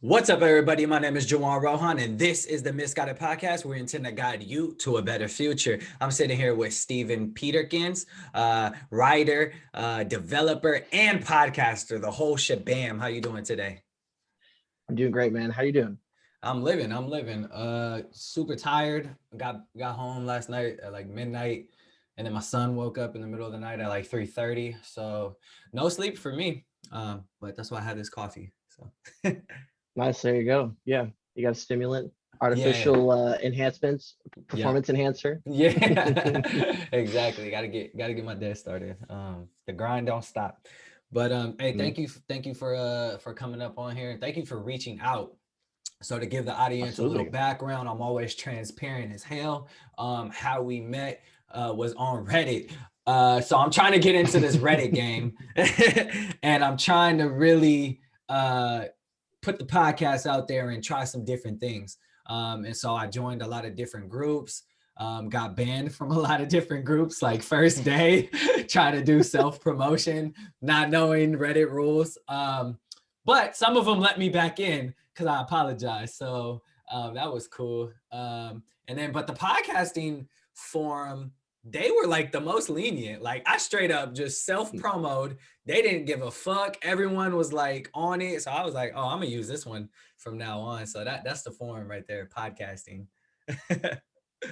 What's up, everybody? My name is Juwan Rohan, and this is the Misguided Podcast. We intend to guide you to a better future. I'm sitting here with Steven Peterkins, writer, developer, and podcaster, the whole shebam. How you doing today? I'm doing great, man. How you doing? I'm living. Super tired. Got home last night at like midnight, and then my son woke up in the middle of the night at like 3:30. So no sleep for me. But that's why I had this coffee. So Nice. There you go. Yeah, you got a stimulant, yeah. artificial enhancements, Yeah. performance enhancer. Yeah, exactly. Gotta get my day started. The grind don't stop. But hey, Mm, thank you for coming up on here. Thank you for reaching out. So to give the audience a little absolutely. background, I'm always transparent as hell. How we met was on Reddit. So I'm trying to get into this Reddit game, and I'm trying to really put the podcast out there and try some different things. And so I joined a lot of different groups. Got banned from a lot of different groups, like first day, trying to do self promotion, not knowing Reddit rules. But some of them let me back in because I apologize. So that was cool. But the podcasting forum, they were like the most lenient. Like I straight up just self promoted. They didn't give a fuck. Everyone was like on it. So I was like, oh, I'm gonna use this one from now on. So that's the forum right there, podcasting.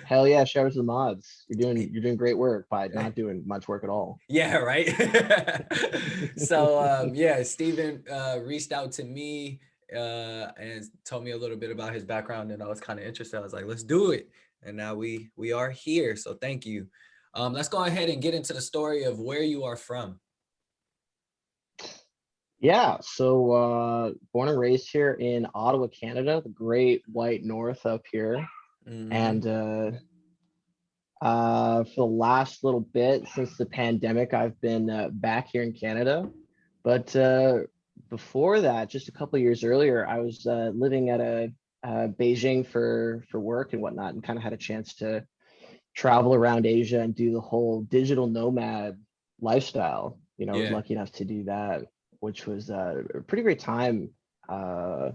Hell yeah! Shout out to the mods. You're doing great work by not doing much work at all. Yeah, right. So yeah, Steven reached out to me and told me a little bit about his background, and I was kind of interested. I was like, let's do it. And now we are here. So thank you. Let's go ahead and get into the story of where you are from. Yeah. So born and raised here in Ottawa, Canada, the great white north up here, Mm-hmm. and for the last little bit since the pandemic, I've been back here in Canada. But before that, just a couple of years earlier, I was living at a Beijing for work and whatnot, and kind of had a chance to travel around Asia and do the whole digital nomad lifestyle. I was Yeah. lucky enough to do that, which was a pretty great time uh,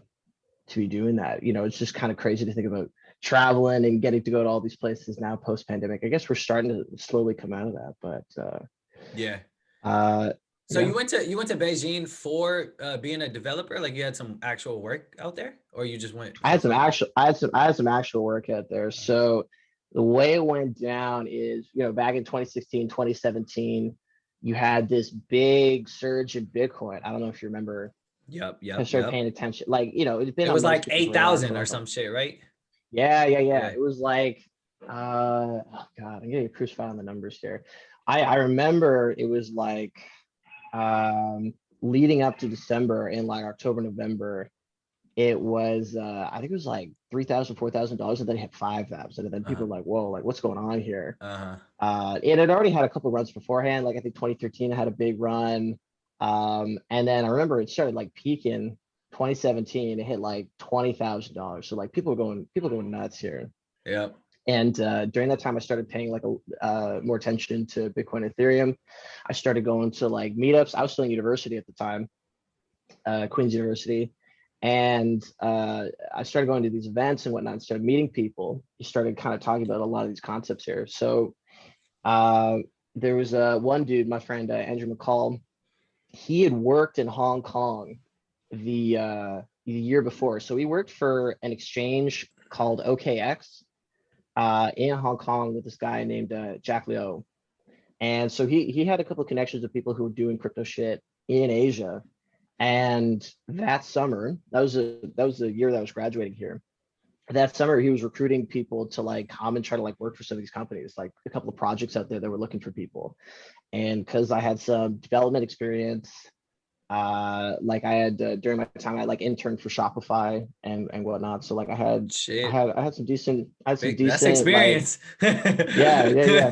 to be doing that. It's just kind of crazy to think about traveling and getting to go to all these places now post pandemic. I guess we're starting to slowly come out of that, but Yeah. uh, So yeah. you went to Beijing for being a developer? Like you had some actual work out there, or you just went I for had some fun? actual I had some actual work out there. So the way it went down is, back in 2016, 2017, you had this big surge in Bitcoin. I don't know if you remember. Yep, I yep, started yep. paying attention. Like, it's been It on was most like people's radar for 8,000 or like some shit, right? yeah. Yeah. It was like oh God, I'm getting crucified on the numbers here. I remember it was like leading up to December in like October, November. It was I think it was like $3,000, $4,000, and then it hit 5,000, and then people Uh-huh. were like, whoa, like what's going on here? Uh-huh. It had already had a couple of runs beforehand. Like I think 2013 it had a big run. And then I remember it started like peaking 2017. It hit like $20,000. So like people going nuts here. Yep. And during that time, I started paying like a more attention to Bitcoin, Ethereum. I started going to like meetups. I was still in university at the time, Queen's University, and I started going to these events and whatnot. And started meeting people. You started kind of talking about a lot of these concepts here. So uh, there was one dude, my friend Andrew McCall. He had worked in Hong Kong the year before, so he worked for an exchange called OKX in Hong Kong with this guy named Jack Liu. And so he had a couple of connections with people who were doing crypto shit in Asia. And that summer, that was the year that I was graduating here. That summer, he was recruiting people to like come and try to like work for some of these companies, like a couple of projects out there that were looking for people. And because I had some development experience, like I had during my time, I like interned for Shopify and whatnot. So like Shit. I had some decent, That's like experience. yeah.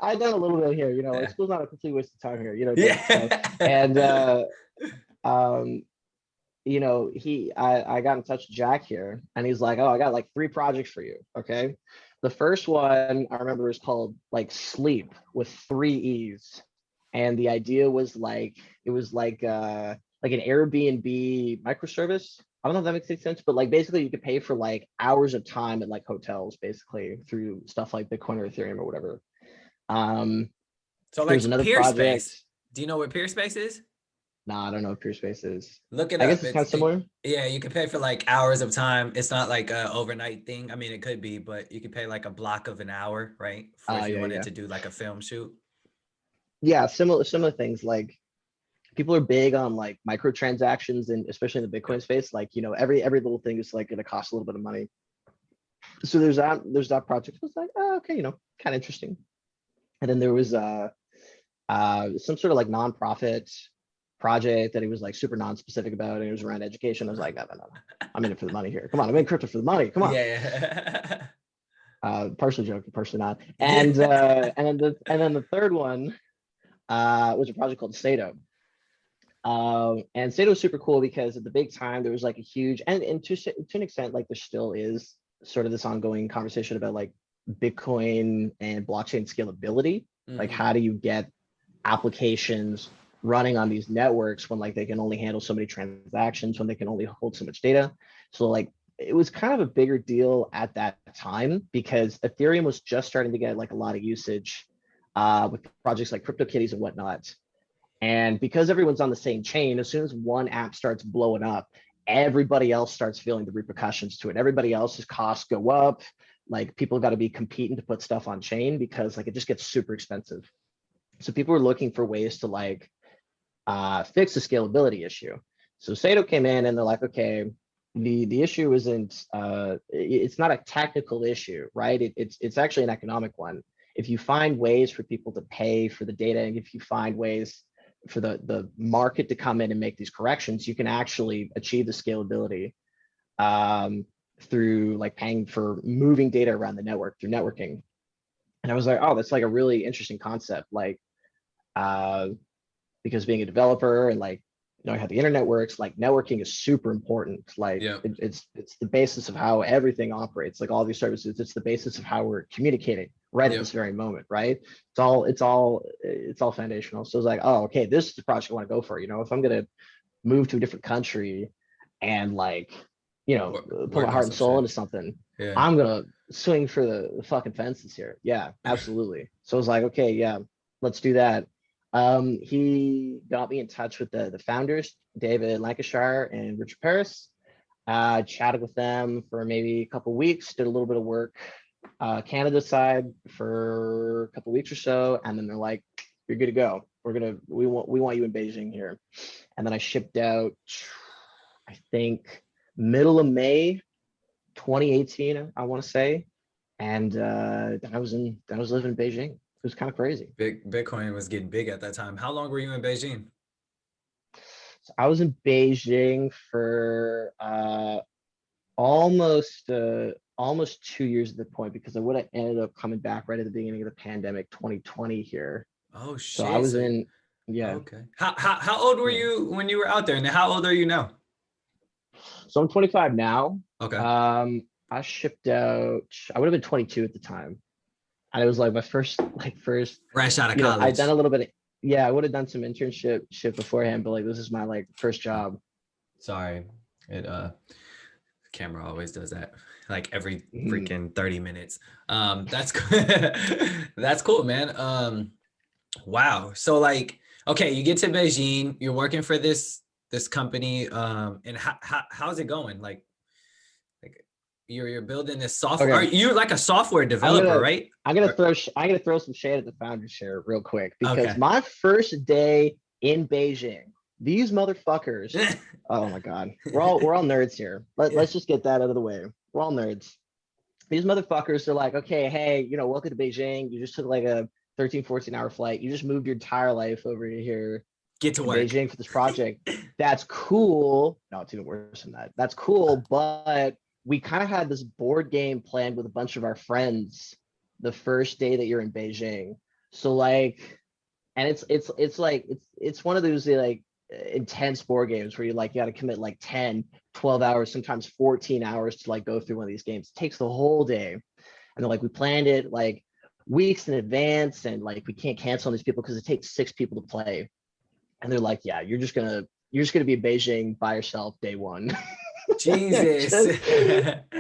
I done a little bit here. Like Yeah. school's not a complete waste of time here. Definitely. So Yeah. and um I got in touch with Jack here, and he's like, oh, I got like three projects for you. Okay. The first one I remember is called like Sleep with three E's. And the idea was like, it was like like an Airbnb microservice. I don't know if that makes any sense, but like basically you could pay for like hours of time at like hotels basically through stuff like Bitcoin or Ethereum or whatever. Um, So there was like another Peerspace. project. Do you know what Peerspace is? Nah, I don't know what Peerspace is. Look it I guess up. it's kind of similar. Yeah, you can pay for like hours of time. It's not like a overnight thing. I mean, it could be, but you could pay like a block of an hour, right? For if you Yeah, wanted yeah, to do like a film shoot. yeah. Similar things. Like people are big on like microtransactions, and especially in the Yeah. Bitcoin space. Like every little thing is like going to cost a little bit of money. So there's that project. I was like, oh, okay, kind of interesting. And then there was some sort of like nonprofit project that he was like super non-specific about, and it was around education. I was like, no. I'm in it for the money here. Come on, I'm in crypto for the money. Come on. Yeah. Partially joking, partially not. Yeah. And then the third one was a project called Sato. And Sato was super cool because at the big time there was like a huge and to an extent like there still is sort of this ongoing conversation about like Bitcoin and blockchain scalability. Like how do you get applications running on these networks when like they can only handle so many transactions, when they can only hold so much data. So like it was kind of a bigger deal at that time because Ethereum was just starting to get like a lot of usage with projects like CryptoKitties and whatnot. And because everyone's on the same chain, as soon as one app starts blowing up, everybody else starts feeling the repercussions to it. Everybody else's costs go up. Like people got to be competing to put stuff on chain because like it just gets super expensive. So people were looking for ways to like fix the scalability issue. So Sato came in and they're like, okay, the issue isn't it's not a technical issue, right? It's actually an economic one. If you find ways for people to pay for the data, and if you find ways for the market to come in and make these corrections, you can actually achieve the scalability through like paying for moving data around the network through networking. And I was like, oh, that's like a really interesting concept. Like uh, because being a developer and like how the internet works, like networking is super important. Like Yeah. it's the basis of how everything operates. Like all these services, it's the basis of how we're communicating right at this very moment, right? It's all foundational. So it's like, oh, okay, this is the project I want to go for. If I'm gonna move to a different country and like put my Work on heart and some soul shit. into something, Yeah. I'm gonna swing for the fucking fences here. Yeah, absolutely. So I was like, okay, yeah, let's do that. He got me in touch with the founders, David Lancashire and Richard Paris. Chatted with them for maybe a couple of weeks, did a little bit of work Canada side for a couple of weeks or so, and then they're like, "You're good to go. We want you in Beijing here." And then I shipped out, I think, middle of May 2018, I want to say, and then I was living in Beijing. It was kind of crazy. Bitcoin was getting big at that time. How long were you in Beijing? So I was in Beijing for almost 2 years at the point because I would have ended up coming back right at the beginning of the pandemic, 2020 here. Oh So I shit. was So in, yeah, okay. How old were yeah. you when you were out there? And how old are you now? So I'm 25 now. Okay. I shipped out. I would have been 22 at the time, and it was like my first, Fresh out of I'd done college. a little bit. Yeah, I would have done some internship shit beforehand, but like this is my like first job. Sorry. It camera always does that. Like every Mhm. freaking 30 minutes. That's that's cool, man. Wow. So like, okay, you get to Beijing, you're working for this company. And how's it going? Like you're building this software. Are Okay, you like a software I'm developer, gonna right? I'm gonna throw some shade at the founders here real quick because Okay. my first day in Beijing, these motherfuckers. Oh my god, we're all nerds here. Yeah. Let's just get that out of the way. We're all nerds. These motherfuckers are like, okay, hey, welcome to Beijing. You just took like a 13, 14-hour flight. You just moved your entire life over to here Get to in work. Beijing for this project. That's cool. No, it's even worse than that. That's cool, but we kind of had this board game planned with a bunch of our friends the first day that you're in Beijing. So like, and it's one of those like intense board games where you got to commit like 10, 12 hours, sometimes 14 hours to like go through one of these games. It takes the whole day. And they're like, we planned it like weeks in advance, and like we can't cancel on these people because it takes 6 people to play. And they're like, yeah, you're just gonna you're just gonna be in Beijing by yourself day one. Jesus.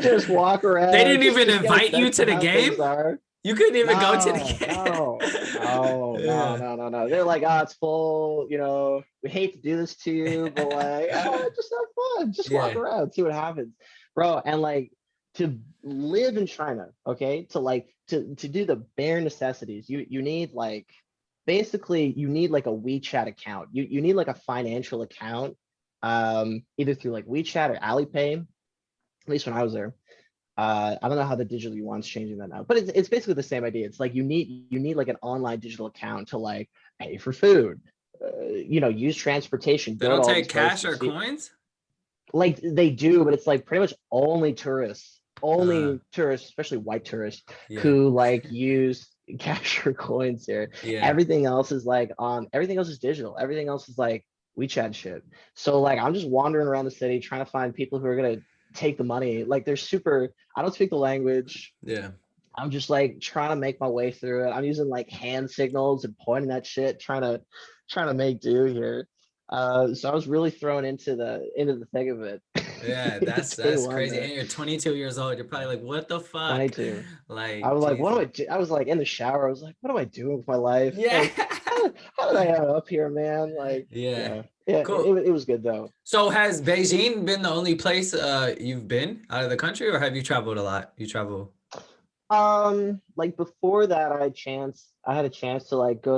just walk around. They didn't even just get a invite you sense to of the how game? things are. You couldn't even go to the No, game. no. Yeah. They're like, oh, it's full. We hate to do this to you, but like, just have fun. Just walk Yeah. around, see what happens, bro. And like to live in China, okay, to do the bare necessities, you need like basically you need like a WeChat account. You need like a financial account, either through like WeChat or Alipay. At least when I was there. I don't know how the digital yuan's changing that now, but it's basically the same idea. It's like you need like an online digital account to like pay for food, use transportation, They go to don't all take these cash places. or coins? Like they do, but it's like pretty much Uh, only tourists, especially white tourists, yeah. who like use cash or coins here. Yeah. Everything else is like everything else is digital. Everything else is like WeChat shit. So like I'm just wandering around the city trying to find people who are gonna take the money. Like they're super. I don't speak the language. Yeah. I'm just like trying to make my way through it. I'm using like hand signals and pointing that shit, trying to make do here. So I was really thrown into the thick of it. Yeah, Day that's one crazy. there. And you're 22 years old. You're probably like, what the fuck? 22. I Like, was like, what do Jesus. I do? I was like in the shower. I was like, what am I doing with my life? Yeah. Like, how did I end up here, man? Like, Yeah. yeah, Cool. it was good though. So has Beijing been the only place you've been out of the country, or have you traveled a lot? You travel. Like before that, I had a chance to like go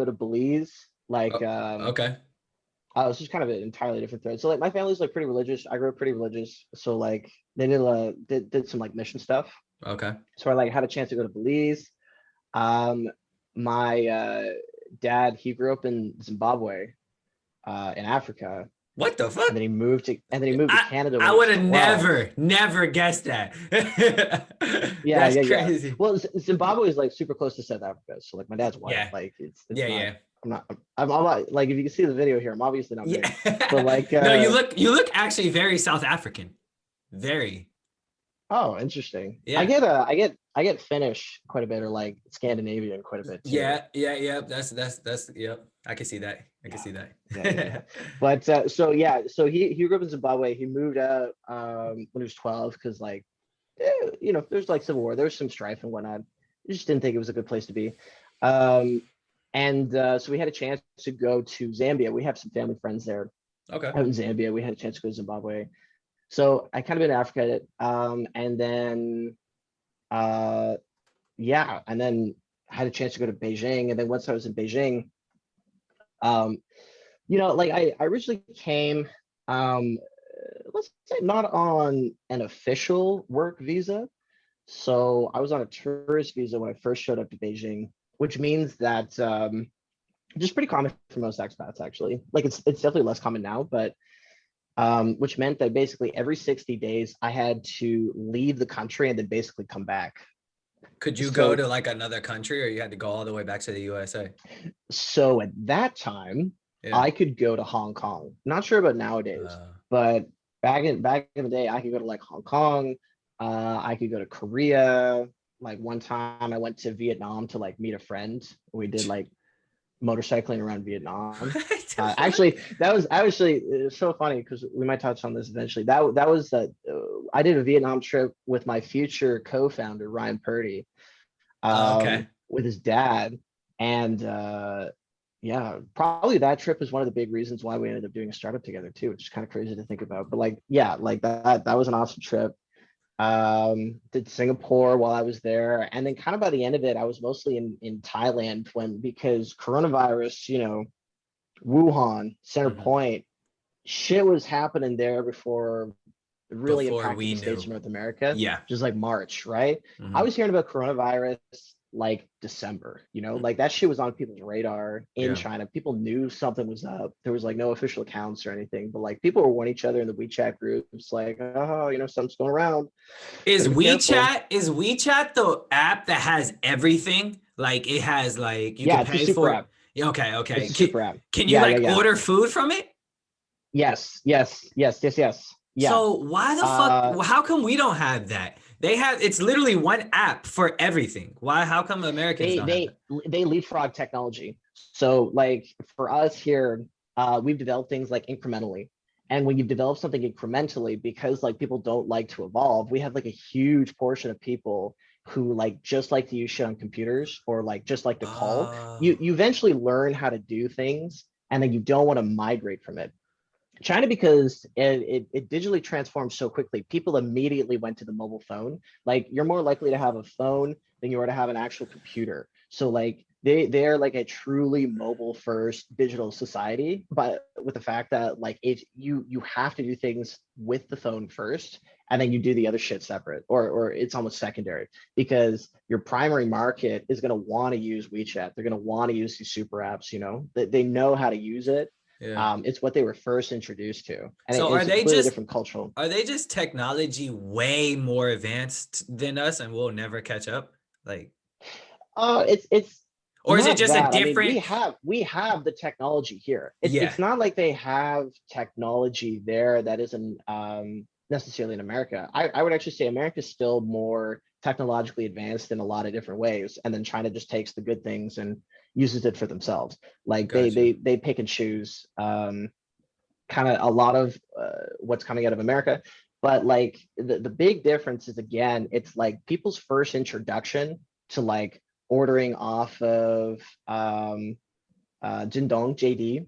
to Belize. Like, Oh, okay. it's just kind of an entirely different thread. So like my family's like pretty religious. I grew up pretty religious. So like they did some like mission stuff. Okay. So I like had a chance to go to Belize. Um, my dad, he grew up in Zimbabwe, in Africa, What the fuck? and then he moved to Canada when I he was would have 12. never guessed that. Yeah, That's yeah. crazy. Well, Zimbabwe is like super close to South Africa, so like my dad's white. Yeah. Like it's Yeah, not. yeah. I'm not like if you can see the video here, I'm obviously not mixed, but Yeah. like No, you look actually very South African. Very. oh, interesting. Yeah. I get Finnish quite a bit, or like Scandinavian quite a bit too. Yeah. That's yep. I can see that. I can Yeah, see that. yeah. But so he grew up in Zimbabwe. He moved out when he was 12 because like there's like civil war, there was some strife and whatnot. I just didn't think it was a good place to be. Um, and so we had a chance to go to Zambia. We have some family friends there Okay. out in Zambia. We had a chance to go to Zimbabwe. So I kind of been in Africa, and then uh, yeah, and then I had a chance to go to Beijing. And then once I was in Beijing, um, like I originally came, um, let's say not on an official work visa. So I was on a tourist visa when I first showed up to Beijing, which means that just pretty common for most expats actually. Like it's definitely less common now, but which meant that basically every 60 days I had to leave the country and then basically come back. Could you go So to like another country, or you had to go all the way back to the USA? so at that time Yeah. I could go to Hong Kong. Not sure about nowadays, Uh, but back in the day I could go to like Hong Kong. I could go to Korea. Like one time I went to Vietnam to like meet a friend. We did like motorcycling around Vietnam. Actually, that was actually it's so funny because we might touch on this eventually. That was I did a Vietnam trip with my future co-founder Ryan Purdy, okay. with his dad, and yeah, probably that trip is one of the big reasons why we ended up doing a startup together too, which is kind of crazy to think about. But like, yeah, like that was an awesome trip. Did Singapore while I was there, and then kind of by the end of it I was mostly in Thailand because coronavirus, Wuhan, center Mhm. point, shit was happening there before it really Before impacted we the states knew. of North America, Yeah. just like March, right? I Mhm. was hearing about coronavirus like December, like that shit was on people's radar in Yeah. China. People knew something was up. There was like no official accounts or anything, but like people were warning each other in the WeChat groups, like, oh, something's going around. Is Gotta be careful. WeChat the app that has everything? Like it has like you Yeah, could it's a pay super for it. app. Yeah, okay. It's a super app. Can you Yeah, yeah, like yeah. order food from it? Yes. Yeah. So why the fuck? Uh, How come we don't have that? It's literally one app for everything. Why? How come Americans they don't have they that? they leapfrog technology. So like for us here, we've developed things like incrementally. And when you develop something incrementally, because like people don't like to evolve, we have like a huge portion of people who like just like to use shit on computers or like just like to call. You eventually learn how to do things and then you don't want to migrate from it. China, because it digitally transformed so quickly, people immediately went to the mobile phone. Like you're more likely to have a phone than you are to have an actual computer. So like they're like a truly mobile first digital society, but with the fact that like you have to do things with the phone first and then you do the other shit separate or it's almost secondary because your primary market is going to want to use WeChat. They're going to want to use these super apps, you know, they know how to use it. Yeah. It's what they were first introduced to, and So it's a completely different cultural. are they just technology way more advanced than us and we'll never catch up? Like, It's or is it not just a that. I mean, different? we have the technology here. Yeah. It's not like they have technology there that isn't necessarily in America. I would actually say America is still more technologically advanced in a lot of different ways, and then China just takes the good things and uses it for themselves. Like Gotcha. they pick and choose kind of a lot of what's coming out of America. But like the big difference is again, it's like people's first introduction to like ordering off of Jindong JD,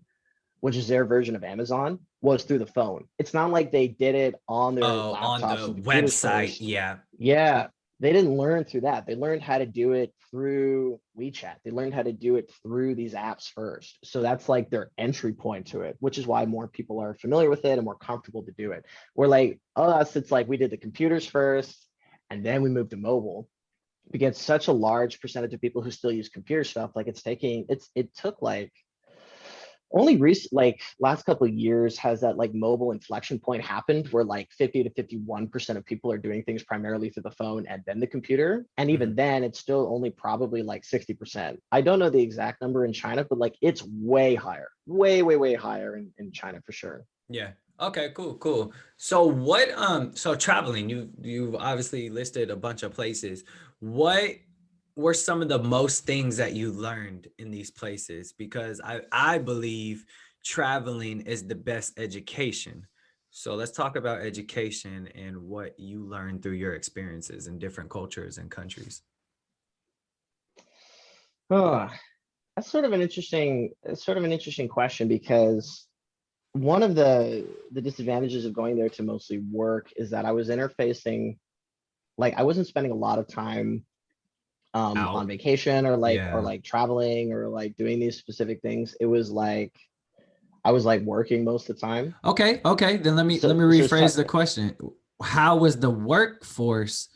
which is their version of Amazon, was through the phone. It's not like they did it on their Oh, on laptops the and computers website. first. Yeah. Yeah, they didn't learn through that. They learned how to do it through WeChat. They learned how to do it through these apps first. So that's like their entry point to it, which is why more people are familiar with it and more comfortable to do it. We're like us, it's like we did the computers first and then we moved to mobile. We get such a large percentage of people who still use computer stuff. Like it took like only recent like last couple of years has that like mobile inflection point happened where like 50 to 51% of people are doing things primarily through the phone and then the computer, and even Mhm. then it's still only probably like 60%. I don't know the exact number in China, but like it's way higher, way higher in China for sure. Yeah. Okay, cool. So what so traveling, you've obviously listed a bunch of places. What were some of the most things that you learned in these places? Because I believe traveling is the best education. So let's talk about education and what you learned through your experiences in different cultures and countries. Oh, that's sort of an interesting question because one of the disadvantages of going there to mostly work is that I was interfacing, like I wasn't spending a lot of time on Out. vacation or Yeah. like traveling or like doing these specific things. It was like I was like working most of the time. Okay. Then let me So it's tough. rephrase the question. How was the workforce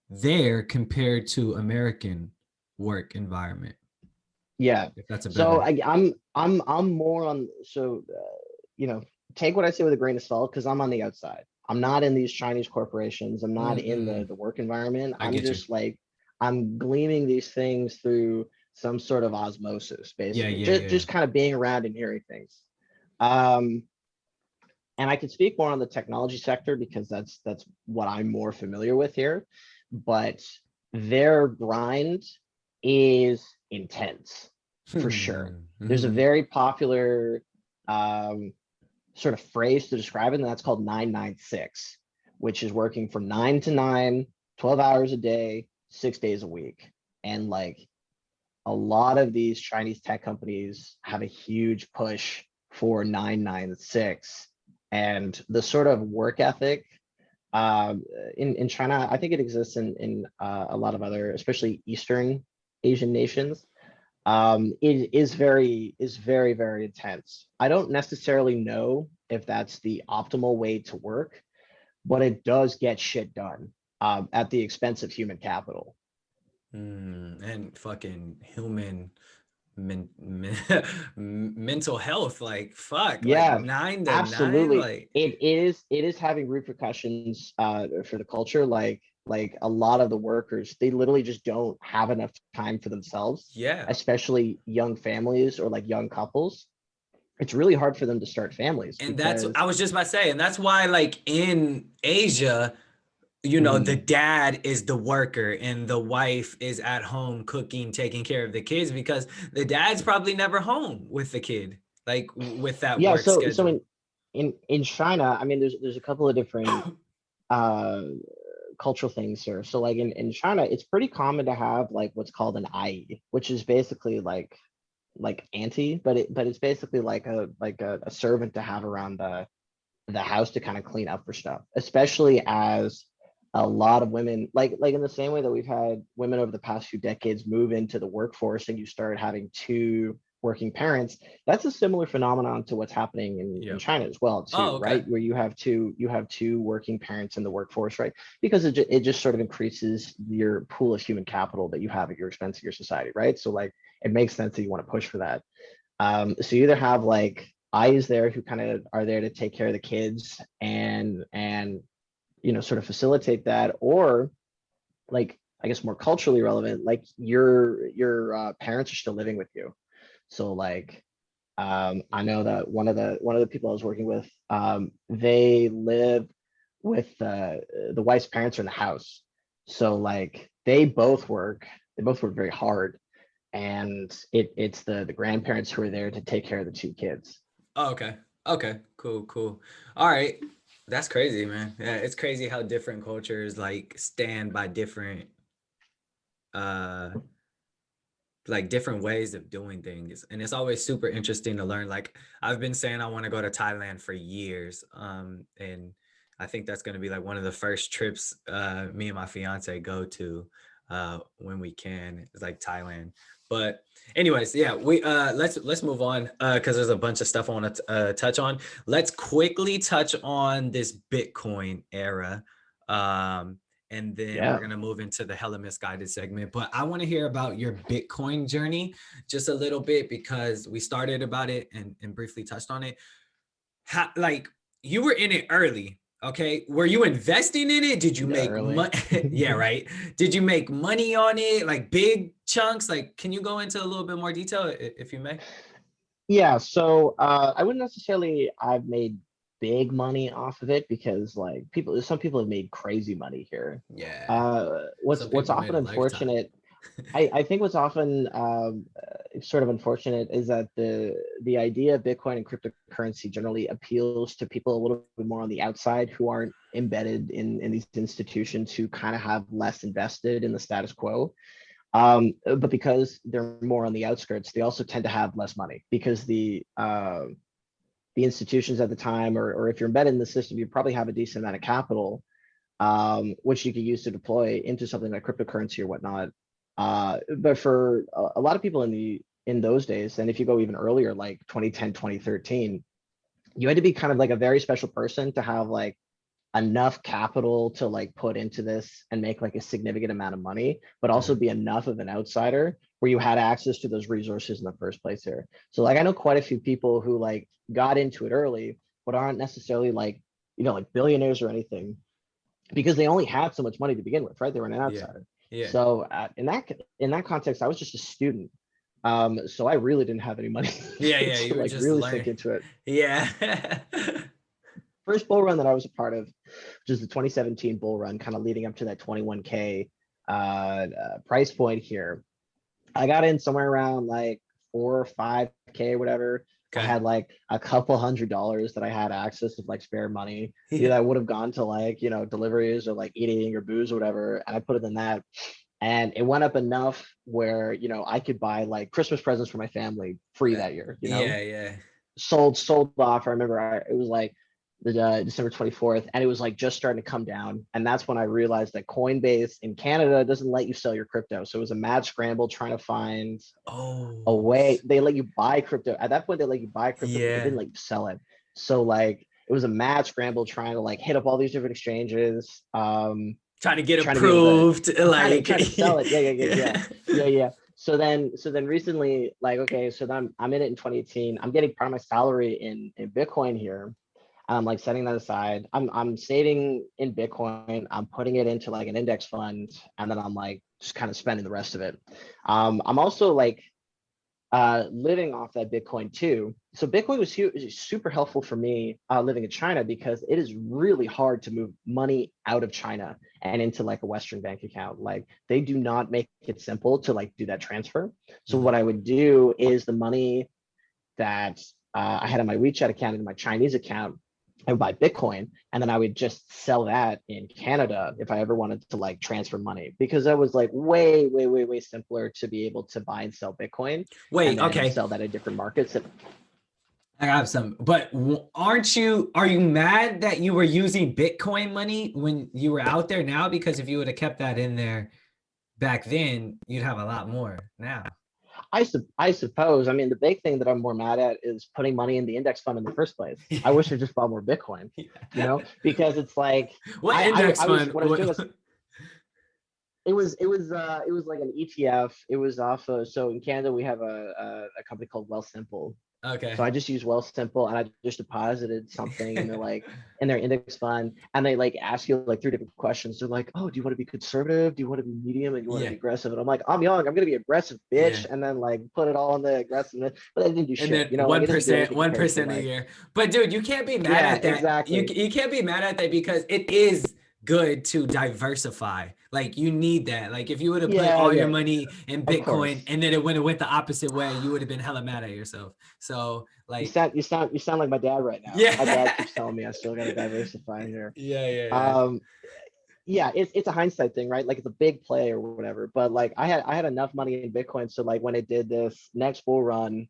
there compared to American work environment? Yeah. If that's a So better. I'm more on you know, take what I say with a grain of salt because I'm on the outside. I'm not in these Chinese corporations. I'm not in Mm-mm. the work environment. I I'm get you. just like I'm gleaning these things through some sort of osmosis, Yeah, basically. yeah, Just yeah. just kind of being around and hearing things. Um, and I can speak more on the technology sector because that's what I'm more familiar with here. But their grind is intense for sure. There's a Mhm. very popular um, sort of phrase to describe it, and that's called 996, which is working from 9 to 9, 12 hours a day, 6 days a week. And like a lot of these Chinese tech companies have a huge push for 996. And the sort of work ethic in China, I think it exists in a lot of other, especially Eastern Asian nations. It is very intense. I don't necessarily know if that's the optimal way to work, but it does get shit done at the expense of human capital. And fucking human mental health, like fuck, like Yeah, 9 to 9, absolutely. like It is having repercussions for the culture. Like a lot of the workers, they literally just don't have enough time for themselves, yeah. especially young families or like young couples. It's really hard for them to start families And that's I because was just about to say, and that's why like in Asia, the Mhm. dad is the worker and the wife is at home cooking, taking care of the kids because the dad's probably never home with the kid. like with that Yeah, work so schedule? in China, I mean, there's a couple of different uh cultural things here. So like in China, it's pretty common to have like what's called an ai, which is basically like auntie, but it's basically like a servant to have around the house to kind of clean up for stuff, especially as a lot of women, like in the same way that we've had women over the past few decades move into the workforce and you start having two working parents. That's a similar phenomenon to what's happening in Yep. China as well Oh, too, okay. right? Where you have two working parents in the workforce, right? Because it just sort of increases your pool of human capital that you have at your expense of your society, right? So like it makes sense that you want to push for that. So you either have like eyes there who kind of are there to take care of the kids and sort of facilitate that, or like I guess more culturally relevant, like your parents are still living with you. So like I know that one of the people I was working with, they live with the wife's parents are in the house. So like they both work very hard, and it's the grandparents who are there to take care of the two kids. Oh, okay. Okay. Cool. Cool. All right. That's crazy, man. Yeah, it's crazy how different cultures like stand by different uh like different ways of doing things. And it's always super interesting to learn. Like I've been saying I want to go to Thailand for years. And I think that's going to be like one of the first trips me and my fiance go to when we can. It's like Thailand. But anyways, yeah, we let's move on because there's a bunch of stuff I want to touch on. Let's quickly touch on this Bitcoin era. Um, and then we're Yeah. going to move into the hella misguided segment. But I want to hear about your Bitcoin journey just a little bit because we started about it and briefly touched on it. How, like you were in it early. Okay. Were you investing in it? Did you Yeah, make early. money? Yeah, right. Did you make money on it? Like big chunks? Like, can you go into a little bit more detail if you may? Yeah, so I wouldn't necessarily I've made big money off of it, because like some people have made crazy money here. Yeah. What's Some what's people made often a lifetime. unfortunate, I think what's often sort of unfortunate is that the idea of Bitcoin and cryptocurrency generally appeals to people a little bit more on the outside who aren't embedded in these institutions, who kind of have less invested in the status quo. But because they're more on the outskirts, they also tend to have less money, because the institutions at the time, or if you're embedded in the system, you probably have a decent amount of capital, which you could use to deploy into something like cryptocurrency or whatnot. But for a lot of people in those days, and if you go even earlier, like 2010, 2013, you had to be kind of like a very special person to have like enough capital to like put into this and make like a significant amount of money, but also Mhm. be enough of an outsider where you had access to those resources in the first place here. So like I know quite a few people who like got into it early, but aren't necessarily like, like billionaires or anything, because they only had so much money to begin with, right? They were an Yeah. outsider. Yeah. So in that context, I was just a student. So I really didn't have any money Yeah. Yeah. to You were like just really sink learning. into it. Yeah. First bull run that I was a part of, which is the 2017 bull run, kind of leading up to that 21K price point here. I got in somewhere around like 4 or 5K, whatever. I Okay. had like a couple $100 that I had access to, like spare money. Yeah. Either I would have gone to like, deliveries or like eating or booze or whatever. And I put it in that. And it went up enough where, I could buy like Christmas presents for my family free that year. Yeah. Yeah. Sold off. I remember it was like the December 24th, and it was like just starting to come down. And that's when I realized that Coinbase in Canada doesn't let you sell your crypto. So it was a mad scramble trying to find a Oh, way. They let you buy crypto. At that point, they let you buy crypto, but they yeah. didn't let you sell it. So like it was a mad scramble trying to like hit up all these different exchanges. Trying to get Trying to be able to approved. trying to Like, trying to sell it. Yeah, yeah, yeah, yeah, yeah. yeah, yeah. So then recently, like, okay, so then I'm in it in 2018. I'm getting part of my salary in Bitcoin here. I'm like setting that aside. I'm saving in Bitcoin. I'm putting it into like an index fund, and then I'm like just kind of spending the rest of it. I'm also like living off that Bitcoin too. So Bitcoin was super helpful for me living in China, because it is really hard to move money out of China and into like a Western bank account. Like they do not make it simple to like do that transfer. So what Mhm. I would do is the money that I had on my WeChat account and my Chinese account. I would buy Bitcoin, and then I would just sell that in Canada if I ever wanted to like transfer money, because that was like way simpler to be able to buy and sell Bitcoin and Wait, then okay. sell that in different markets. I have some, but are you mad that you were using Bitcoin money when you were out there now? Because if you would have kept that in there back then, you'd have a lot more now. I suppose. I mean, the big thing that I'm more mad at is putting money in the index fund in the first place. I wish I just bought more Bitcoin, because it's like What index I was fund? when I was doing this. It was like an ETF. It was off of, so in Canada we have a company called Wealthsimple. So Okay. I just used Wealthsimple and I just deposited something in their index fund, and they like ask you like three different questions. They're like, oh, do you want to be conservative? Do you want to be medium? And you want to Yeah. be aggressive? And I'm like, I'm young. I'm gonna be aggressive, bitch. Yeah. And then like put it all in the aggressiveness, but I didn't do And shit. then Like it doesn't do 1%, anything compared to 1% a like, year. But dude, you can't be mad yeah, at that. exactly. You can't be mad at that because it is good to diversify. Like you need that. Like if you would have put Yeah, all your yeah, money in of Bitcoin course. and then it went the opposite way, you would have been hella mad at yourself. So like, You sound like my dad right now. My dad yeah. keeps telling me I still gotta diversify here. Yeah. Um, yeah, it's a hindsight thing, right? Like it's a big play or whatever. But like I had enough money in Bitcoin, so like when it did this next bull run,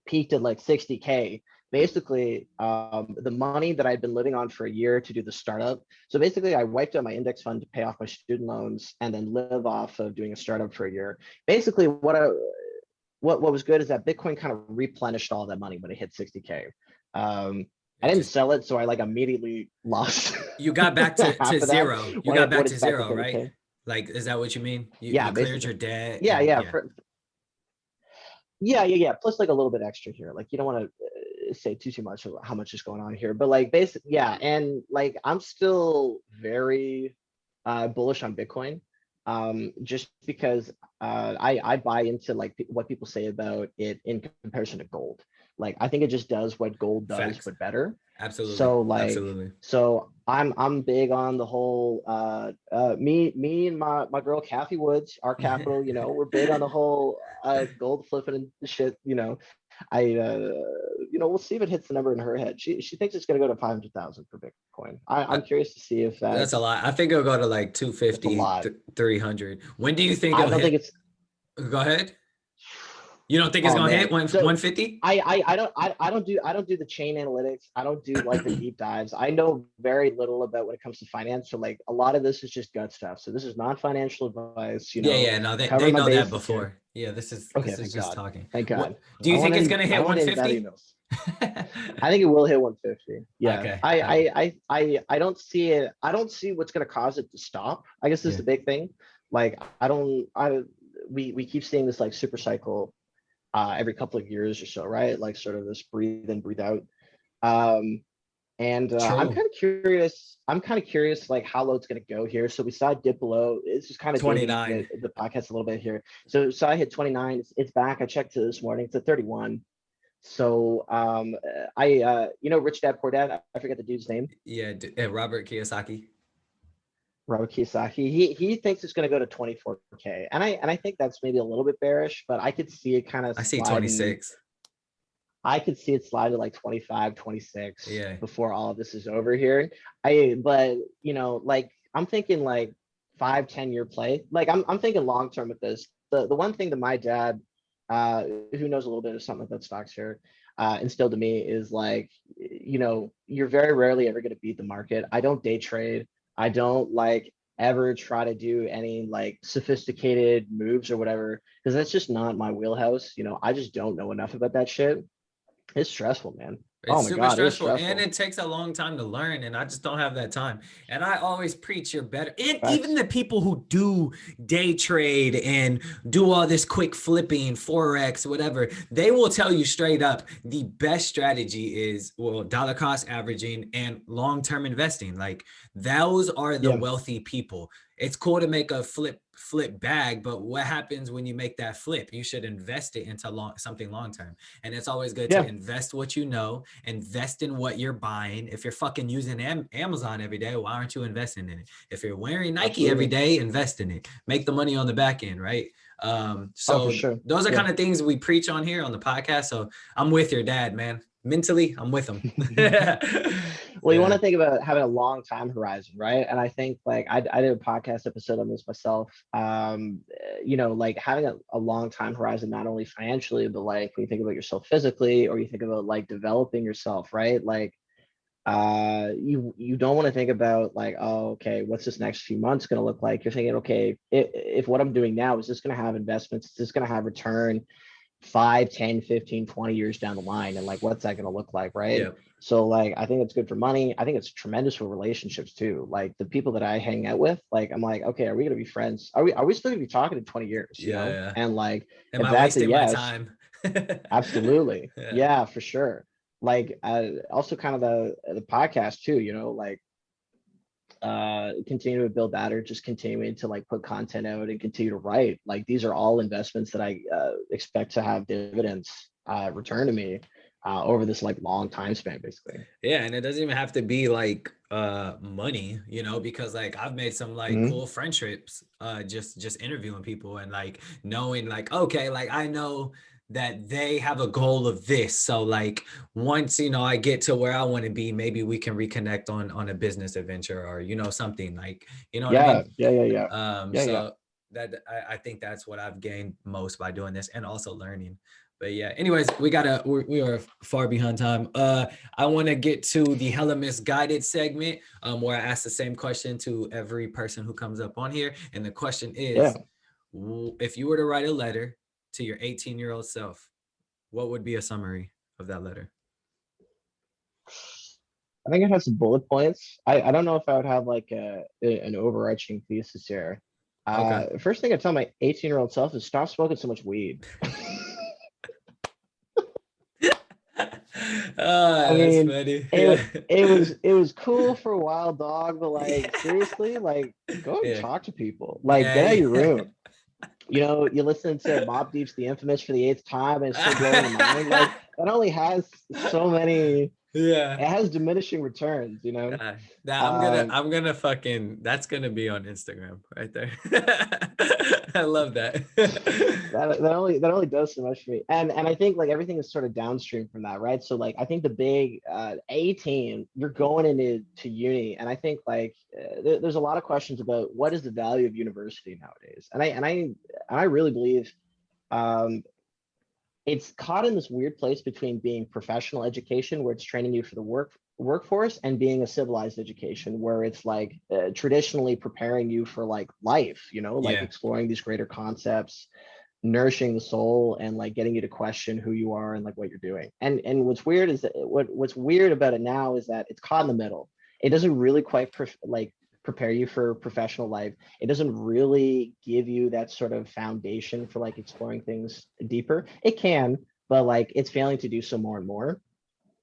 peaked at like 60K. Basically, the money that I'd been living on for a year to do the startup. So basically, I wiped out my index fund to pay off my student loans and then live off of doing a startup for a year. Basically, what was good is that Bitcoin kind of replenished all that money when it hit 60K. I It didn't just sell it, so I like immediately lost you got back to half of that zero. You got back when it to spiked to zero, right? 30K. Like, is that what you mean? Yeah, You cleared basically. your debt Yeah, and yeah. yeah. Yeah. Plus like a little bit extra here. Like you don't want to say too much about how much is going on here, but like basically, yeah. And like I'm still very bullish on Bitcoin, just because I buy into like what people say about it in comparison to gold. Like I think it just does what gold does, Facts. but better. Absolutely. So like, Absolutely. so I'm big on the whole me and my girl Kathy Woods, our capital, we're big on the whole gold flipping and shit. I we'll see if it hits the number in her head. She thinks it's gonna go to 500,000 for Bitcoin. I'm curious to see if That's a lot. I think it'll go to like that's a 250, lot. 300. When do you think I it'll don't think hit? it's Go ahead. You don't think it's oh gonna hit man. So 150? I don't do the chain analytics. I don't do like the deep dives. I know very little about when it comes to finance. So like a lot of this is just gut stuff. So this is non-financial advice, Yeah. No, they covering my know that bases here. before. Yeah, this Okay, is thank just God. talking. Thank What God. do you think it's gonna I hit don't want any bad 150? emails. I think it will hit 150. Yeah. Okay. Okay. I don't see it. I don't see what's going to cause it to stop. I guess this is Yeah. the big thing. Like we keep seeing this like super cycle every couple of years or so, right? Like sort of this breathe in, breathe out. Um, and I'm True. kind of curious. I'm kind of curious, like how low it's going to go here. So we saw a dip below. It's just kind of dating 29. the podcast a little bit here. So I hit 29. It's back. I checked it this morning. It's at 31. So Rich Dad Poor Dad. I forget the dude's name. Yeah, Robert Kiyosaki. Robert Kiyosaki. He thinks it's going to go to 24K, and I think that's maybe a little bit bearish, but I could see it kind of I see sliding. 26. I could see it slide to like 25, 26 Yeah. before all of this is over here. But like I'm thinking like 5, 10 year play. Like I'm thinking long term with this. The one thing that my dad, who knows a little bit of something about stocks here, instilled to me is like, you're very rarely ever going to beat the market. I don't day trade. I don't like ever try to do any like sophisticated moves or whatever, because that's just not my wheelhouse. I just don't know enough about that shit. It's stressful, man. Oh It's my super God, it is stressful and stressful. it takes a long time to learn. And I just don't have that time. And I always preach you're better. And even Facts. the people who do day trade and do all this quick flipping, Forex, whatever, they will tell you straight up the best strategy is, well, dollar cost averaging and long term investing. Like those are the Yeah. wealthy people. It's cool to make a flip flip bag, but what happens when you make that flip? You should invest it into something long term. And it's always good to invest what you know, invest in what you're buying. If you're fucking using Amazon every day, why aren't you investing in it? If you're wearing Nike every day, invest in it. Make the money on the back end, right? So for sure. Those are kind of things we preach on here on the podcast. So I'm with your dad, man. Mentally, I'm with him. Well, you want to think about having a long time horizon, right? And I think like I did a podcast episode on this myself. Like having a long time horizon, not only financially, but like when you think about yourself physically, or you think about like developing yourself, right? Like you don't want to think about like, oh, okay, what's this next few months going to look like? You're thinking, okay, if what I'm doing now, is this going to have investments? Is this going to have return 5, 10, 15, 20 years down the line? And like, what's that going to look like? Right. Yeah. So like, I think it's good for money. I think it's tremendous for relationships too. Like the people that I hang out with, like, I'm like, okay, are we going to be friends? Are we still going to be talking in 20 years? You know? Yeah. And like, am if I that's a wasting yes, my time? absolutely. Yeah, for sure. Like also kind of the podcast too, like continue to build that, or just continuing to like put content out and continue to write. Like these are all investments that I expect to have dividends return to me over this like long time span, basically. Yeah, and it doesn't even have to be like money, because like I've made some like cool friendships just interviewing people, and like knowing like, okay, like I know that they have a goal of this, so like once I get to where I want to be, maybe we can reconnect on a business adventure, or something like, what I mean. So that I think that's what I've gained most by doing this, and also learning. But yeah, anyways, we are far behind time. I want to get to the hella misguided segment, where I ask the same question to every person who comes up on here. And the question is, if you were to write a letter to your 18-year-old self, what would be a summary of that letter? I think it has some bullet points. I don't know if I would have like an overarching thesis here. Okay. First thing I tell my 18-year-old self is stop smoking so much weed. I mean, funny. it was cool for a while, dog, but like seriously, like go and talk to people. Like get out of your room. You listen to Mobb Deep's The Infamous for the 8th time and it's still blowing your mind. Like that only has so many. It has diminishing returns, I'm gonna fucking, that's gonna be on Instagram right there. I love that. that only does so much for me, and I think like everything is sort of downstream from that, right? So like I think the big 18, you're going into uni, and I think like there's a lot of questions about what is the value of university nowadays, and I really believe it's caught in this weird place between being professional education, where it's training you for the workforce, and being a civilized education, where it's like traditionally preparing you for like life, like exploring these greater concepts, nourishing the soul, and like getting you to question who you are and like what you're doing. And what's weird is that what's weird about it now is that it's caught in the middle. It doesn't really quite prepare you for professional life. It doesn't really give you that sort of foundation for like exploring things deeper. It can, but like it's failing to do so more and more.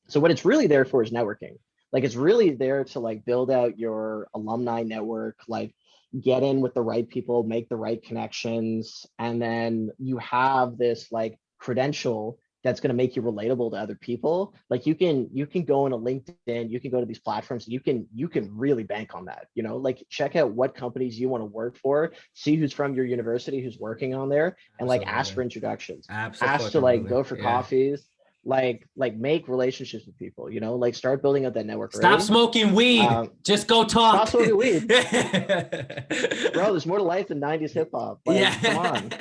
So what it's really there for is networking. Like it's really there to like build out your alumni network, like get in with the right people, make the right connections, and then you have this like credential that's going to make you relatable to other people. Like you can go into LinkedIn, you can go to these platforms, you can really bank on that, like check out what companies you want to work for, see who's from your university, who's working on there, and like ask for introductions. Ask to like go for coffees, like make relationships with people, like start building up that network. Stop smoking weed. Just go talk. Stop smoking weed. Bro, there's more to life than 90s hip-hop. Like, come on.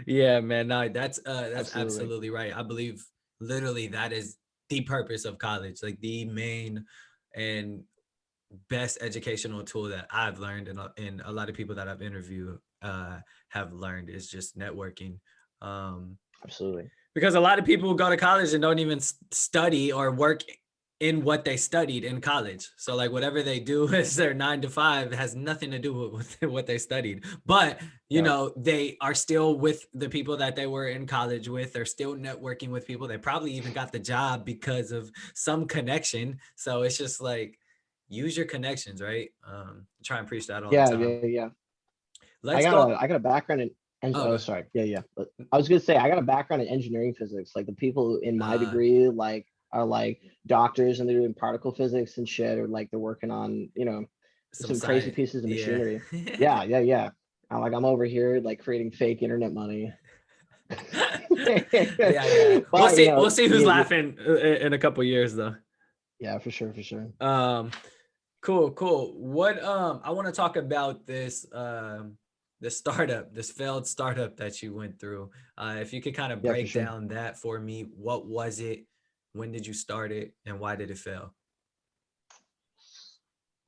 Yeah, man. No, that's absolutely right. I believe literally that is the purpose of college. Like the main and best educational tool that I've learned, and a lot of people that I've interviewed have learned, is just networking. Absolutely. Because a lot of people go to college and don't even study or work in what they studied in college. So like whatever they do is their 9 to 5 has nothing to do with what they studied. But, they are still with the people that they were in college with. They're still networking with people. They probably even got the job because of some connection. So it's just like, use your connections, right? Try and preach that all the time. Yeah. let's go. I got a background in Okay. sorry. Yeah. I was gonna say I got a background in engineering physics. Like the people in my degree like are like doctors and they're doing particle physics and shit, or like they're working on, Some some crazy science. pieces of Yeah. machinery. Yeah. I'm over here like creating fake internet money. Yeah. We'll But see. We'll see who's you laughing in a couple years though. yeah, for sure. Um, cool. What I want to talk about this startup, this failed startup that you went through. If you could kind of Yeah, for break sure. down that for me, what was it? When did you start it, and why did it fail?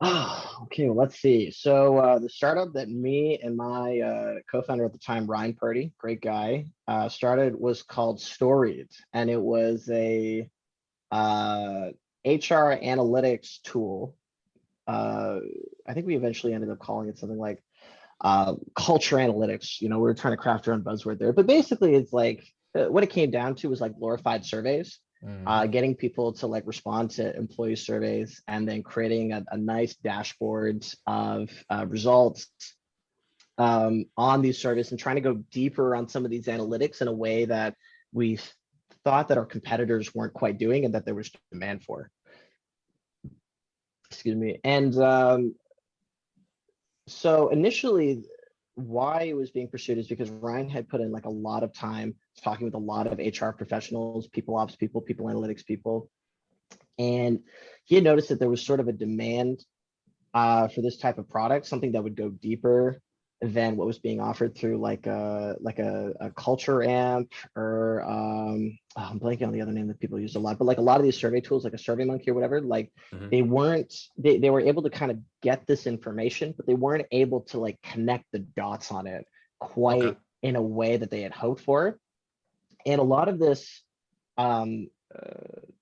Okay, well, let's see. So the startup that me and my co-founder at the time, Ryan Purdy, great guy, started was called Storied, and it was a HR analytics tool. Uh, I think we eventually ended up calling it something like culture analytics. We were trying to craft our own buzzword there, but basically, it's like what it came down to was like glorified surveys, getting people to like respond to employee surveys, and then creating a nice dashboard of results on these surveys, and trying to go deeper on some of these analytics in a way that we thought that our competitors weren't quite doing, and that there was demand for. Excuse me. And so initially, why it was being pursued is because Ryan had put in like a lot of time talking with a lot of HR professionals, people ops people, people analytics people, and he had noticed that there was sort of a demand for this type of product, something that would go deeper than what was being offered through like a culture amp, or I'm blanking on the other name that people use a lot, but like a lot of these survey tools like a Survey Monkey or whatever, like they weren't they were able to kind of get this information, but they weren't able to like connect the dots on it Okay. quite in a way that they had hoped for. And a lot of this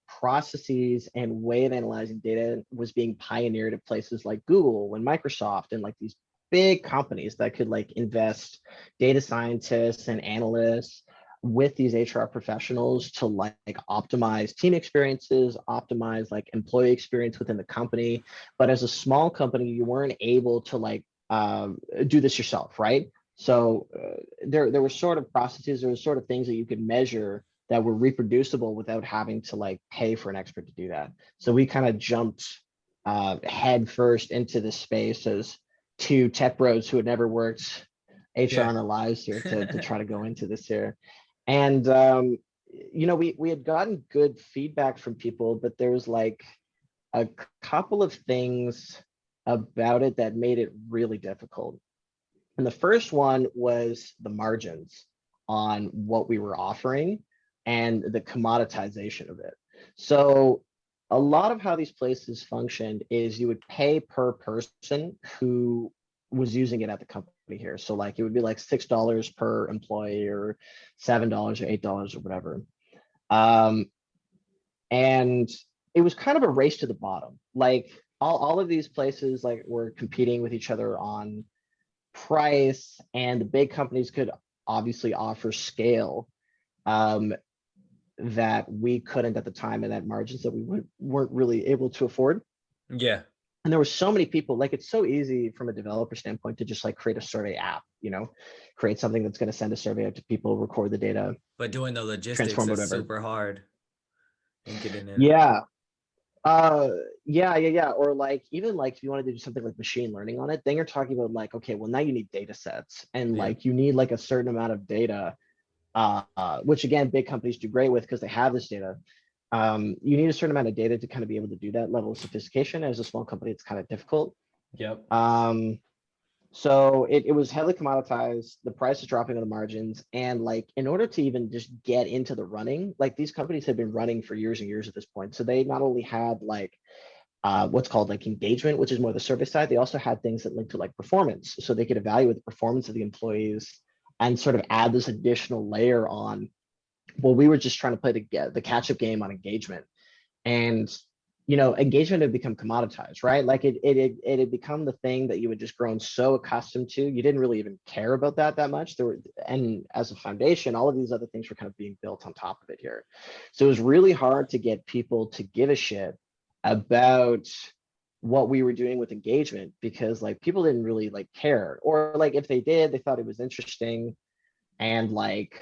processes and way of analyzing data was being pioneered at places like Google and Microsoft, and like these big companies that could like invest data scientists and analysts with these HR professionals to like optimize team experiences, optimize like employee experience within the company. But as a small company, you weren't able to like do this yourself, right? So there were sort of processes, there were sort of things that you could measure that were reproducible without having to like pay for an expert to do that. So we kind of jumped head first into this space as two tech bros who had never worked HR Yeah. in their lives here to try to go into this here. And we had gotten good feedback from people, but there was like a couple of things about it that made it really difficult. And the first one was the margins on what we were offering and the commoditization of it. So a lot of how these places functioned is you would pay per person who was using it at the company here. So like it would be like $6 per employee, or $7 or $8 or whatever. Um, and it was kind of a race to the bottom. Like all of these places like were competing with each other on price, and the big companies could obviously offer scale that we couldn't at the time, and that margins that we weren't really able to afford. Yeah. And there were so many people, like it's so easy from a developer standpoint to just like create a survey app, create something that's going to send a survey out to people, record the data, But doing the logistics transform is whatever. super hard and getting in. Yeah. Uh yeah. Or like even like if you wanted to do something like machine learning on it, then you're talking about like, okay, well now you need data sets, and Yeah. like you need like a certain amount of data, which again big companies do great with because they have this data. You need a certain amount of data to kind of be able to do that level of sophistication. As a small company, it's kind of difficult. Yep. So it was heavily commoditized. The price is dropping on the margins. And like, in order to even just get into the running, like these companies had been running for years and years at this point. So they not only had like what's called like engagement, which is more the service side, they also had things that linked to like performance. So they could evaluate the performance of the employees and sort of add this additional layer on. Well, we were just trying to play the catch-up game on engagement. And engagement had become commoditized, right? Like it had become the thing that you had just grown so accustomed to. You didn't really even care about that much. And as a foundation, all of these other things were kind of being built on top of it here. So it was really hard to get people to give a shit about what we were doing with engagement, because like people didn't really like care, or like if they did, they thought it was interesting, and like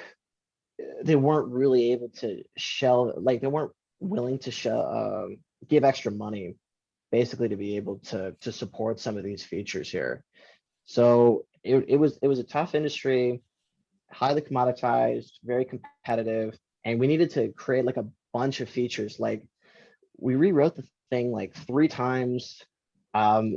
they weren't really able to they weren't willing to give extra money basically to be able to support some of these features here. So it was a tough industry, highly commoditized, very competitive, and we needed to create like a bunch of features. Like we rewrote the thing like 3 times.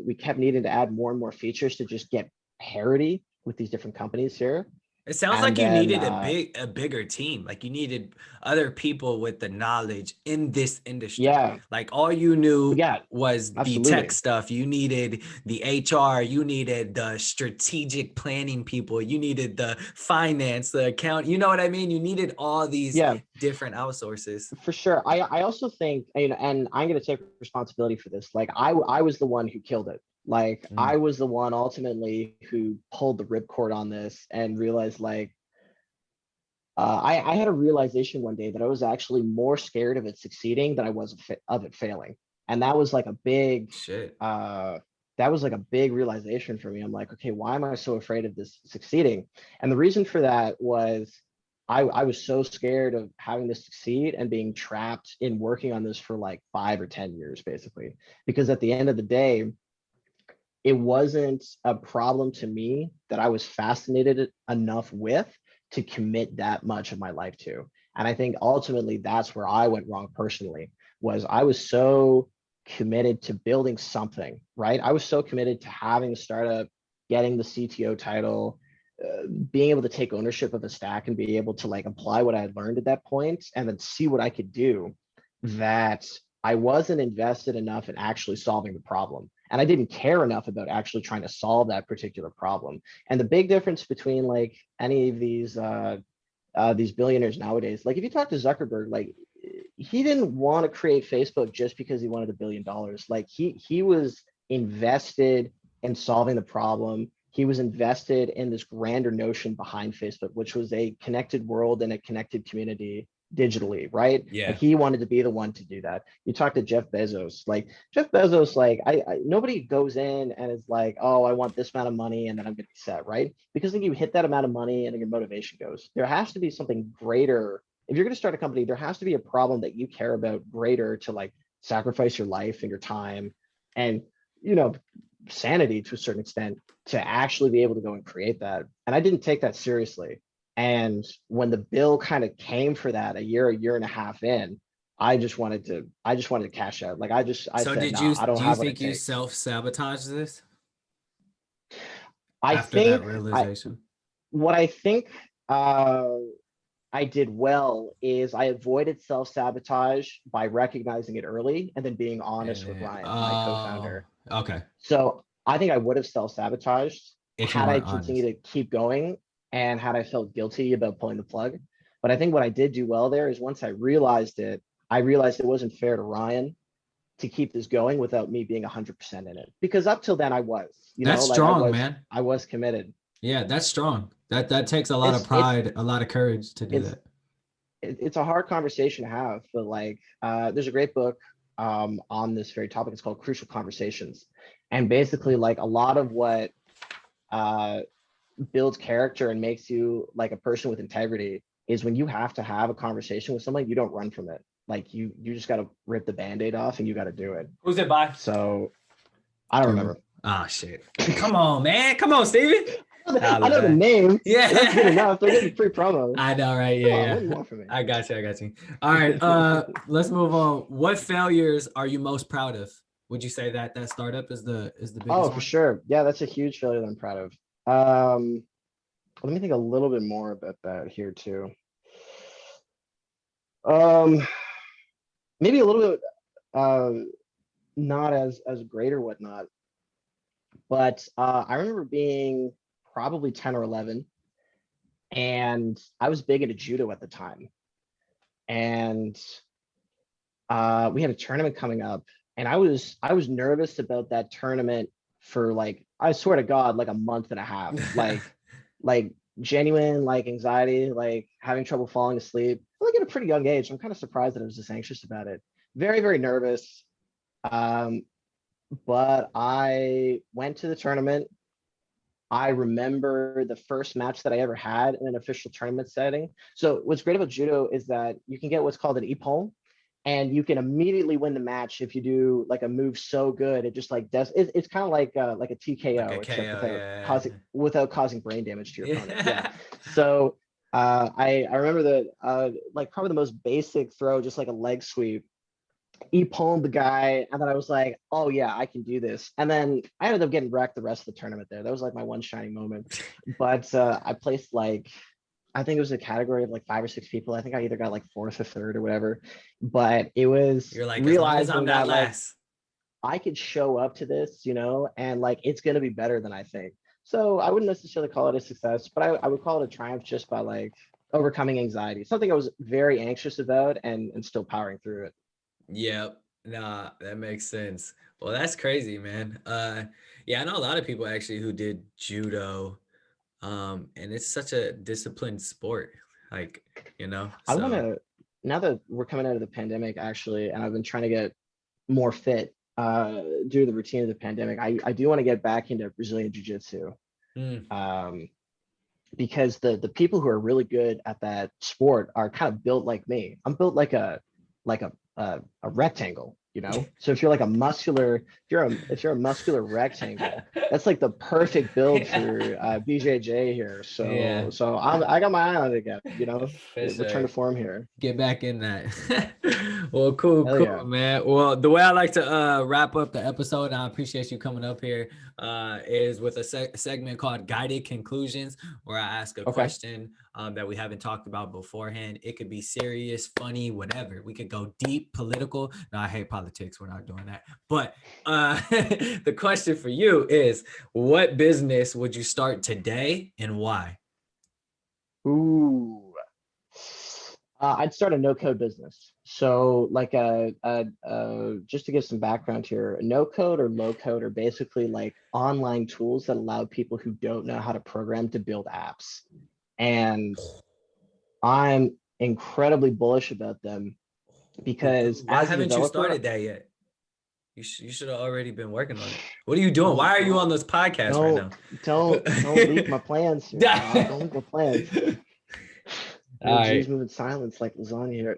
We kept needing to add more and more features to just get parity with these different companies here. It sounds And like you then needed a bigger team. Like you needed other people with the knowledge in this industry. yeah, Like all you knew yeah, was the tech absolutely. stuff. You needed the HR, you needed the strategic planning people, you needed the finance, the account. You know what I mean? You needed all these Yeah, different outsources. for sure. I also think, and I'm going to take responsibility for this. Like I was the one who killed it. Like Mm. I was the one ultimately who pulled the ripcord on this and realized like I had a realization one day that I was actually more scared of it succeeding than I was of it failing. And that was like a big Shit. that was like a big realization for me. I'm like, okay, why am I so afraid of this succeeding? And the reason for that was I was so scared of having this succeed and being trapped in working on this for like 5 or 10 years, basically. Because at the end of the day, it wasn't a problem to me that I was fascinated enough with to commit that much of my life to. And I think ultimately that's where I went wrong personally, was I was so committed to building something, right? I was so committed to having the startup, getting the CTO title, being able to take ownership of a stack and be able to like apply what I had learned at that point and then see what I could do, that I wasn't invested enough in actually solving the problem. And I didn't care enough about actually trying to solve that particular problem. And the big difference between like any of these billionaires nowadays, like if you talk to Zuckerberg, like he didn't want to create Facebook just because he wanted $1 billion. Like he was invested in solving the problem. He was invested in this grander notion behind Facebook, which was a connected world and a connected community digitally, right? And Yeah. he wanted to be the one to do that. You talk to Jeff Bezos, like Jeff Bezos, like I nobody goes in and is like, oh, I want this amount of money and then I'm gonna be set, right? Because then you hit that amount of money and then your motivation goes. There has to be something greater. If you're gonna start a company, there has to be a problem that you care about greater to like sacrifice your life and your time and you know sanity to a certain extent to actually be able to go and create that. And I didn't take that seriously. And when the bill kind of came for that a year and a half in, I just wanted to cash out. Like I So said, did nah, you I don't do you have what it think you takes. self-sabotage this I after that think I realization? what I think uh I did well is I avoided self-sabotage by recognizing it early and then being honest with Yeah. Ryan, my Oh, co-founder. okay. So I think I would have self-sabotaged If you had I weren't continued honest. to keep going and had I felt guilty about pulling the plug. But I think what I did do well there is once I realized it wasn't fair to Ryan to keep this going without me being 100% in it. Because up till then I was, That's like strong, man. I was committed. Yeah, that's strong. That takes a lot of It's it's pride, a lot of courage to do it's that. it's a hard conversation to have, but like there's a great book on this very topic. It's called Crucial Conversations. And basically like a lot of what uh builds character and makes you like a person with integrity is when you have to have a conversation with someone, you don't run from it. Like you just got to rip the band-aid off and you got to do it. Who's it by? So I don't Dribble. remember. Ah, shit. Come on, man. Come on, Steven. I know the name, and that's good Yeah. enough. They're getting free promo. I know, right? Come Yeah, on, what do yeah. you want from me? I got you. I got you. All right. Let's move on. What failures are you most proud of? Would you say that that startup is the Oh, biggest for one? sure. Yeah, that's a huge failure that I'm proud of. Let me think a little bit more about that here too. Um, maybe a little bit uh not as great or whatnot, but I remember being probably 10 or 11, and I was big into judo at the time. And we had a tournament coming up, and I was nervous about that tournament for like, I swear to God, like a month and a half. Like genuine like anxiety, like having trouble falling asleep. Like at a pretty young age. I'm kind of surprised that I was this anxious about it. Very, very nervous. Um, but I went to the tournament. I remember the first match that I ever had in an official tournament setting. So what's great about judo is that you can get what's called an ippon, and you can immediately win the match if you do like a move so good it just like does. It's kind of like a Like a TKO, except KO, yeah. without causing brain damage to your opponent. Yeah. Yeah. So I remember that like probably the most basic throw, just like a leg sweep, he pwned the guy, and then I was like, oh yeah, I can do this. And then I ended up getting wrecked the rest of the tournament there. That was like my one shining moment. But I placed like, I think it was a category of like 5 or 6 people. I think I either got like fourth or third or whatever. But it was You're like, as long as I'm realizing not that like last. I could show up to this, and like it's gonna be better than I think. So I wouldn't necessarily call it a success, but I would call it a triumph just by like overcoming anxiety, something I was very anxious about and still powering through it. Yep. Nah, that makes sense. Well, that's crazy, man. Yeah, I know a lot of people actually who did judo. And it's such a disciplined sport. Like, I want so to, now that we're coming out of the pandemic, actually, and I've been trying to get more fit due to the routine of the pandemic, I do want to get back into Brazilian Jiu Jitsu mm, um, because the people who are really good at that sport are kind of built like me. I'm built like a rectangle, So if you're like a muscular, if you're a muscular rectangle, that's like the perfect build yeah. for BJJ here. Yeah, I got my eye on it again, for return to sure. form here. Get back in that. Well, cool, Hell cool, yeah. man. Well, the way I like to wrap up the episode, and I appreciate you coming up here, is with a segment called Guided Conclusions, where I ask a Okay. question that we haven't talked about beforehand. It could be serious, funny, whatever. We could go deep, political. No, I hate politics. We're not doing that. But the question for you is, what business would you start today and why? Ooh. I'd start a no code business. So, like, just to give some background here, no code or low code are basically like online tools that allow people who don't know how to program to build apps. And I'm incredibly bullish about them because Why as a haven't you developer, started that yet? You should have already been working on it. What are you doing? Why are you on don't, this podcast right don't, now? don't leak my plans here, dog. Don't leak my plans. All Energy's right. moving silence like lasagna here.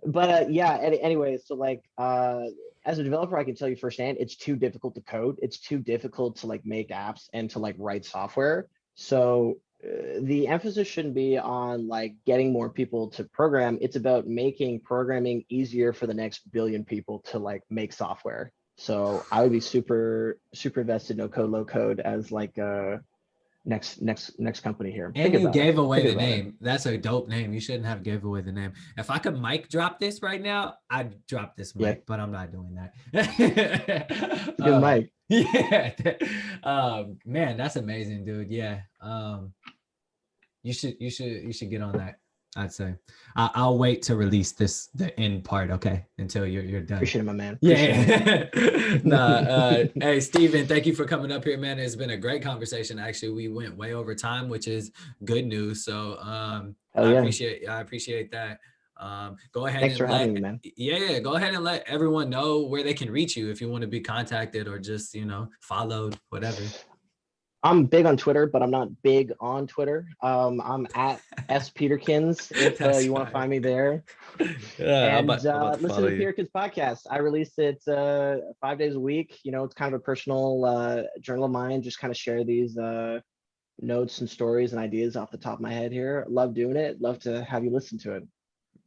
But yeah, anyway, so like as a developer, I can tell you firsthand, it's too difficult to code. It's too difficult to like make apps and to like write software. So the emphasis shouldn't be on like getting more people to program. It's about making programming easier for the next billion people to like make software. So I would be super super invested no code low code as like next company here. And Thinking you about it. gave away Thinking the about it. name. That's a dope name. You shouldn't have gave away the name. If I could mic drop this right now, I'd drop this Yeah, mic, but I'm not doing that. good mic. Yeah. Man, that's amazing, dude. Yeah. You should get on that. I'd say. I'll wait to release the end part, okay, until you're done. Appreciate it, my man. Appreciate Yeah. Nah. Hey, Steven, thank you for coming up here, man. It's been a great conversation. Actually, we went way over time, which is good news. So Hell I yeah. appreciate that. Go ahead Thanks and for having me, man. go ahead and let everyone know where they can reach you if you want to be contacted or just, followed, whatever. I'm big on Twitter, but I'm not big on Twitter. I'm at S Peterkins if That's you want to fine. find me there. Yeah, And I'm about to listen follow to the you. Peterkins podcast. I release it 5 days a week. It's kind of a personal journal of mine. Just kind of share these notes and stories and ideas off the top of my head here. Love doing it. Love to have you listen to it.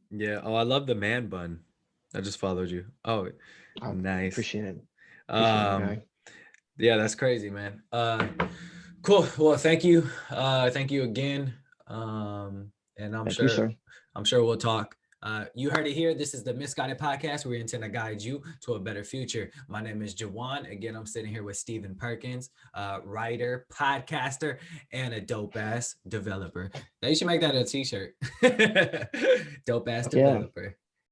Yeah. Oh, I love the man bun. I just followed you. Oh, I nice. appreciate it. Appreciate it, my Um, guy. yeah, that's crazy, man. Cool. Well, thank you. Thank you again. And I'm Thank you, sure, sir. I'm sure we'll talk. You heard it here. This is the Misguided Podcast, where we intend to guide you to a better future. My name is Juwan. Again, I'm sitting here with Stephen Perkins, writer, podcaster, and a dope ass developer. They should make that a t-shirt. Dope ass Yeah. developer.